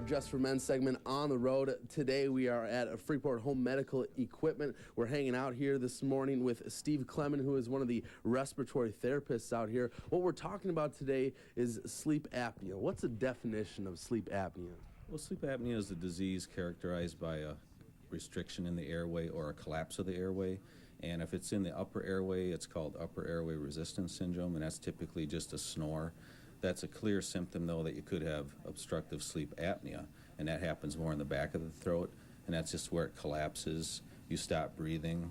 Just for Men segment on the road. Today we are at Freeport Home Medical Equipment. We're hanging out here this morning with Steve Clement, who is one of the respiratory therapists out here. What we're talking about today is sleep apnea. What's the definition of sleep apnea? Well, sleep apnea is a disease characterized by a restriction in the airway or a collapse of the airway. And if it's in the upper airway, it's called upper airway resistance syndrome, and that's typically just a snore. That's a clear symptom, though, that you could have obstructive sleep apnea, and that happens more in the back of the throat, and that's just where it collapses. You stop breathing,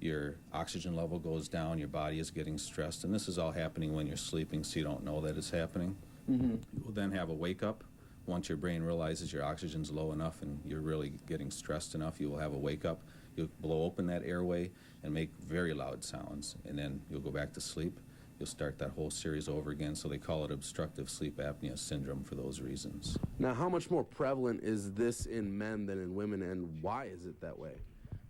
your oxygen level goes down, your body is getting stressed, and this is all happening when you're sleeping, so you don't know that it's happening. You will then have a wake-up. Once your brain realizes your oxygen's low enough and you're really getting stressed enough, you will have a wake-up. You'll blow open that airway and make very loud sounds, and then you'll go back to sleep. You'll start that whole series over again, so they call it obstructive sleep apnea syndrome for those reasons. Now, how much more prevalent is this in men than in women, and why is it that way?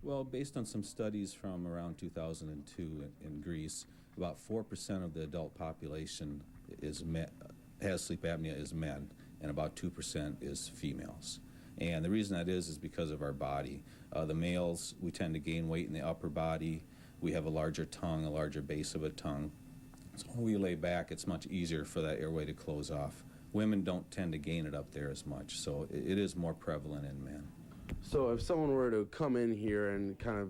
Well, based on some studies from around 2002 in Greece, about 4% of the adult population has sleep apnea is men, and about 2% is females. And the reason that is because of our body. The males, we tend to gain weight in the upper body. We have a larger tongue, a larger base of a tongue. So when we lay back, it's much easier for that airway to close off. Women don't tend to gain it up there as much, so it is more prevalent in men. So if someone were to come in here and kind of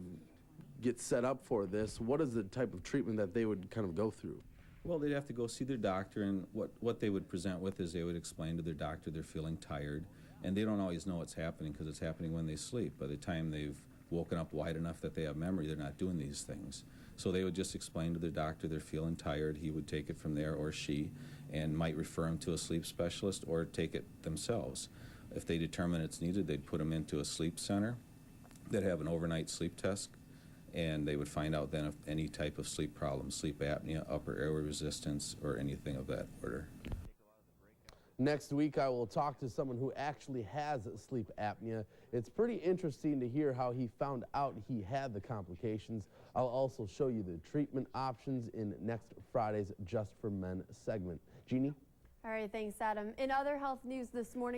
get set up for this, what is the type of treatment that they would kind of go through? Well, they'd have to go see their doctor, and what they would present with is they would explain to their doctor they're feeling tired, and they don't always know what's happening because it's happening when they sleep. By the time they've woken up wide enough that they have memory, they're not doing these things. So they would just explain to their doctor they're feeling tired. He would take it from there, or she, and might refer them to a sleep specialist or take it themselves. If they determine it's needed, they'd put them into a sleep center. They'd have an overnight sleep test, and they would find out then if any type of sleep problem, sleep apnea, upper airway resistance, or anything of that order. Next week, I will talk to someone who actually has sleep apnea. It's pretty interesting to hear how he found out he had the complications. I'll also show you the treatment options in next Friday's Just for Men segment. Jeannie? All right, thanks, Adam. In other health news this morning,